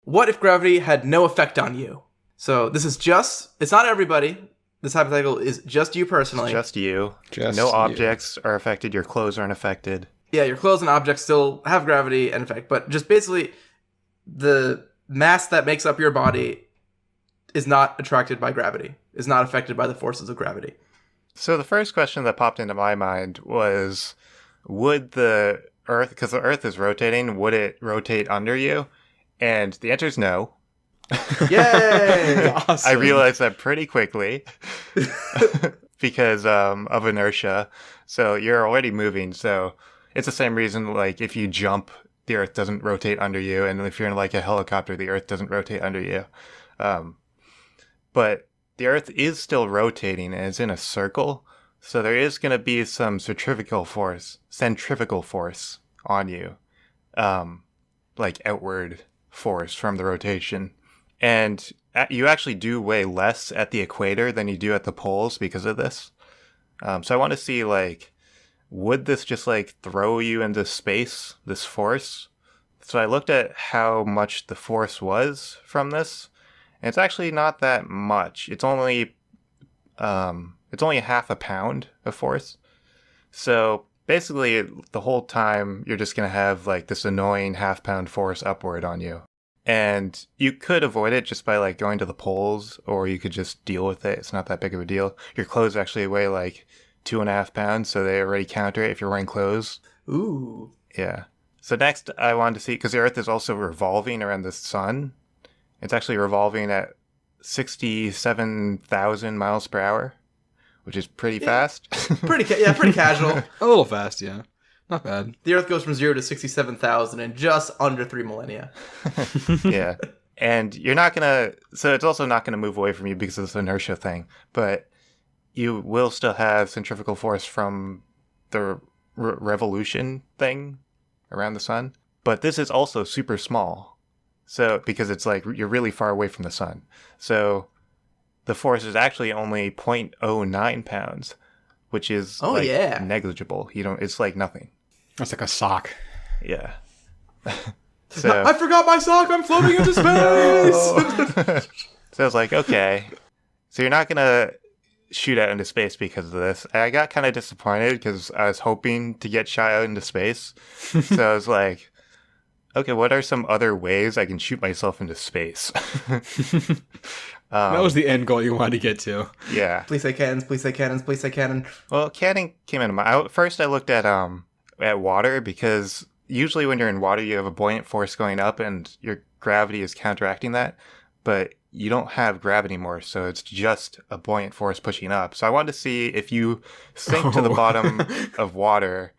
What if gravity had no effect on you? So this is it's not everybody. This hypothetical is just you personally. Just you. Just no you. objects are affected. Your clothes aren't affected. Yeah, your clothes and objects still have gravity and effect, but just basically the mass that makes up your body is not attracted by gravity, is not affected by the forces of gravity. So the first question that popped into my mind was, would the Earth, because the Earth is rotating, would it rotate under you? And the answer is no. Yay! Awesome. I realized that pretty quickly because of inertia. So you're already moving. So it's the same reason, like, if you jump, the Earth doesn't rotate under you. And if you're in, like, a helicopter, the Earth doesn't rotate under you. But the Earth is still rotating, and it's in a circle. So there is going to be some centrifugal force on you. Like outward force from the rotation. And you actually do weigh less at the equator than you do at the poles because of this. So I want to see, like, would this just, like, throw you into space, this force? So I looked at how much the force was from this, and it's actually not that much. It's only half a pound of force. So basically, the whole time, you're just going to have, like, this annoying half-pound force upward on you. And you could avoid it just by, like, going to the poles, or you could just deal with it. It's not that big of a deal. Your clothes actually weigh, like, 2.5 pounds, so they already counter it if you're wearing clothes. Ooh. Yeah. So next, I wanted to see, because the Earth is also revolving around the sun. It's actually revolving at 67,000 miles per hour, which is pretty fast. Pretty casual. A little fast, yeah. Not bad. The Earth goes from 0 to 67,000 in just under 3 millennia. Yeah. And you're not going to... So it's also not going to move away from you because of this inertia thing. But you will still have centrifugal force from the revolution thing around the sun. But this is also super small. So, because it's like you're really far away from the sun. So the force is actually only 0.09 pounds, which is negligible. It's like nothing. That's like a sock. Yeah. So I forgot my sock. I'm floating into space. So I was like, okay. So you're not going to shoot out into space because of this. I got kind of disappointed because I was hoping to get shot out into space. So I was like, okay, what are some other ways I can shoot myself into space? That was the end goal you wanted to get to. Yeah. Please say cannons, please say cannons, please say cannon. Well, cannon came into mind. First, I looked at water, because usually when you're in water, you have a buoyant force going up and your gravity is counteracting that. But you don't have gravity anymore, so it's just a buoyant force pushing up. So I wanted to see if you sink to the bottom of water,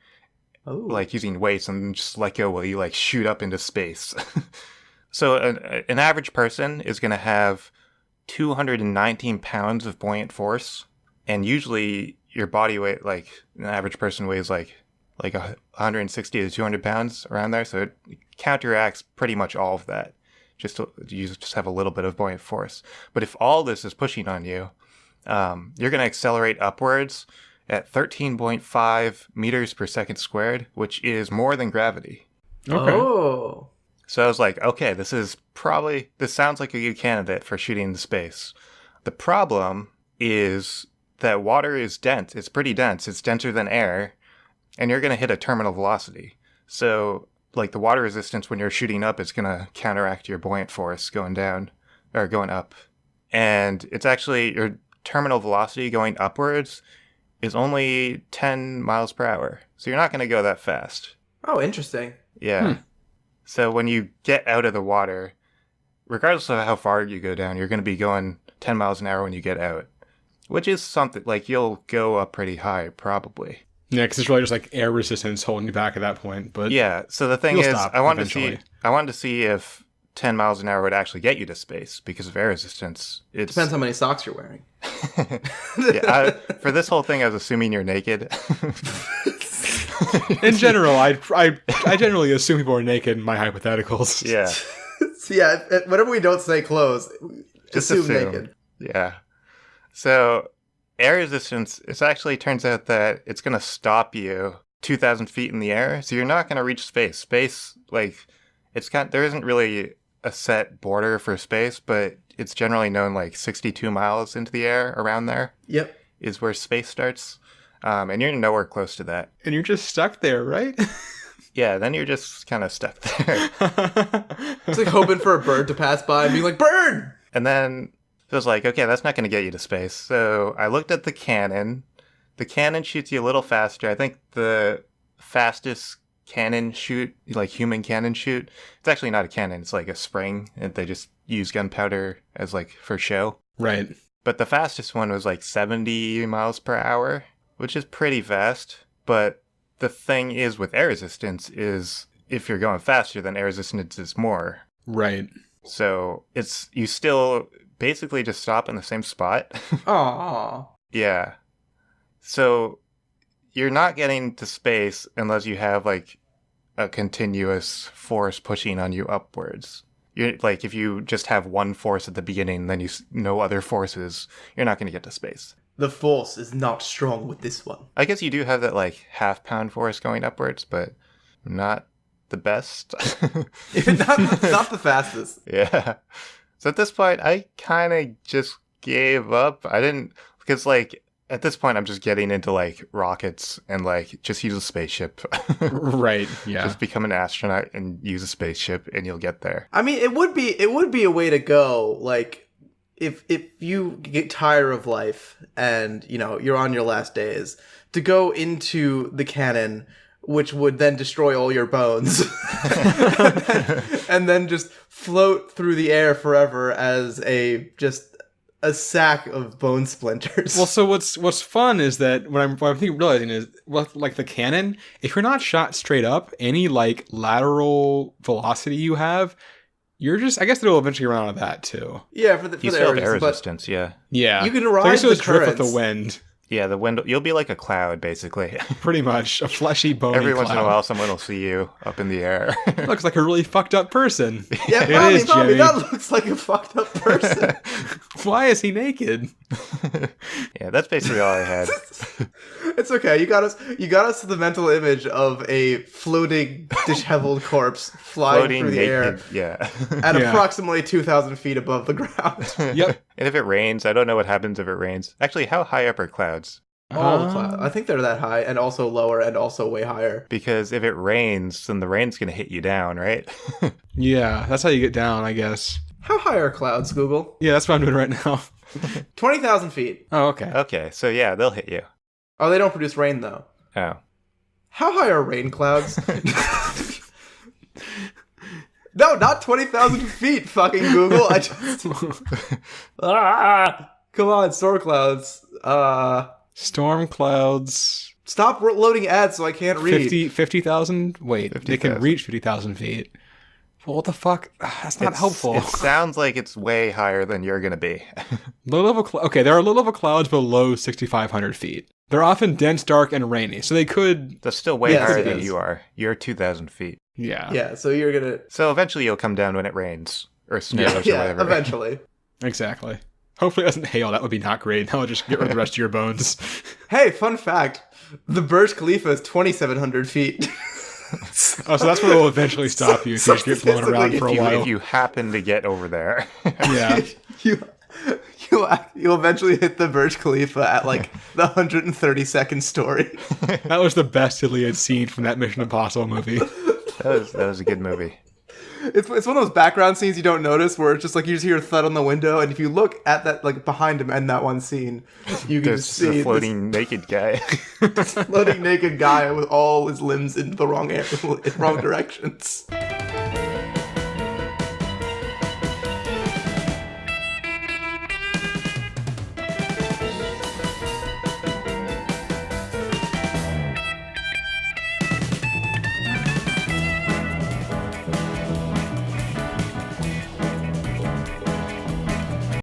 like using weights, and just let go while you, like, shoot up into space. So an average person is going to have 219 pounds of buoyant force, and usually your body weight, like, an average person weighs like 160 to 200 pounds around there, so it counteracts pretty much all of that. You just have a little bit of buoyant force. But if all this is pushing on you, you're going to accelerate upwards at 13.5 meters per second squared, which is more than gravity. Okay. Oh. So I was like, okay, this sounds like a good candidate for shooting into space. The problem is that water is dense. It's pretty dense. It's denser than air, and you're going to hit a terminal velocity. So, like, the water resistance when you're shooting up is going to counteract your buoyant force going down, or going up. And it's actually, your terminal velocity going upwards is only 10 miles per hour. So you're not going to go that fast. Oh, interesting. Yeah. So when you get out of the water, regardless of how far you go down, you're going to be going 10 miles an hour when you get out. Which is something, like, you'll go up pretty high, probably. Yeah, because it's really just like air resistance holding you back at that point. But yeah, so the thing is, I wanted to see if 10 miles an hour would actually get you to space because of air resistance. It depends how many socks you're wearing. Yeah, for this whole thing, I was assuming you're naked. In general, I generally assume people are naked in my hypotheticals. Yeah. So yeah, whenever we don't say clothes, just assume naked. Yeah. So air resistance, it actually turns out that it's going to stop you 2,000 feet in the air. So you're not going to reach space. Space, like, there isn't really a set border for space, but it's generally known like 62 miles into the air, around there Yep. is where space starts. And you're nowhere close to that. And you're just stuck there, right? Yeah, then you're just kind of stuck there. It's like hoping for a bird to pass by and being like, bird! And then it was like, okay, that's not going to get you to space. So I looked at the cannon. The cannon shoots you a little faster. I think the fastest cannon shoot, like human cannon shoot, it's actually not a cannon. It's like a spring. And they just use gunpowder as like for show. Right. But the fastest one was like 70 miles per hour, which is pretty fast. But the thing is with air resistance is if you're going faster, then air resistance is more. Right. So you still basically just stop in the same spot. Aww. Yeah. So you're not getting to space unless you have like a continuous force pushing on you upwards. You're like, if you just have one force at the beginning, then no other forces, you're not going to get to space. The force is not strong with this one. I guess you do have that like half-pound force going upwards, but not the best. not the fastest. Yeah. So at this point, I kind of just gave up. I didn't, because like at this point, I'm just getting into like rockets and like just use a spaceship. Right. Yeah. Just become an astronaut and use a spaceship, and you'll get there. I mean, it would be a way to go. Like, if you get tired of life and you're on your last days, to go into the cannon, which would then destroy all your bones, and then just float through the air forever as a sack of bone splinters. Well, so what's fun is that what I'm realizing is, well, like the cannon, if you're not shot straight up, any like lateral velocity you have, you're just, I guess it'll eventually run out of that too. Yeah, for the You still have air resistance, yeah. Yeah. You can So I ride guess the it'll drift with currents. the wind. Yeah, the wind, you'll be like a cloud, basically. Pretty much. A fleshy, bony Every once in a cloud. while, someone will see you up in the air. Looks like a really fucked up person. Yeah, It is, Bobby, Jimmy. that looks like a fucked up person. Why is he naked? Yeah, that's basically all I had. It's okay. You got us to the mental image of a floating, disheveled corpse flying Floating through the air naked, yeah. at Yeah. approximately 2,000 feet above the ground. Yep. And if it rains, I don't know what happens if it rains. Actually, how high up are clouds? All the clouds. I think they're that high, and also lower, and also way higher. Because if it rains, then the rain's going to hit you down, right? Yeah, that's how you get down, I guess. How high are clouds, Google? Yeah, that's what I'm doing right now. 20,000 feet. Oh, okay. Okay, so yeah, they'll hit you. Oh, they don't produce rain, though. Oh. How high are rain clouds? No, not 20,000 feet, fucking Google. I just... Come on, storm clouds. Storm clouds. Stop loading ads so I can't read. 50,000? Wait, they can 50,000. reach 50,000 feet. Well, what the fuck? That's not helpful. It sounds like it's way higher than you're going to be. Low level okay, there are low level clouds below 6,500 feet. They're often dense, dark, and rainy, so they could. That's still way Yes, higher it than is. you are. You're 2,000 feet. Yeah. Yeah, so you're gonna... So eventually you'll come down when it rains. Or snows or Yeah, whatever. eventually. Exactly. Hopefully it doesn't hail. That would be not great. That would just get rid of the rest of your bones. Hey, fun fact. The Burj Khalifa is 2,700 feet. Oh, so that's what will eventually stop you if you just get blown around for a while. If you happen to get over there. Yeah. You'll eventually hit the Burj Khalifa at like the 132nd story. That was the best Iliad scene from that Mission Impossible movie. That was a good movie. It's one of those background scenes you don't notice where it's just like you just hear a thud on the window, and if you look at that, like behind him in that one scene, you can There's just see a floating naked guy. this floating naked guy with all his limbs in the wrong directions.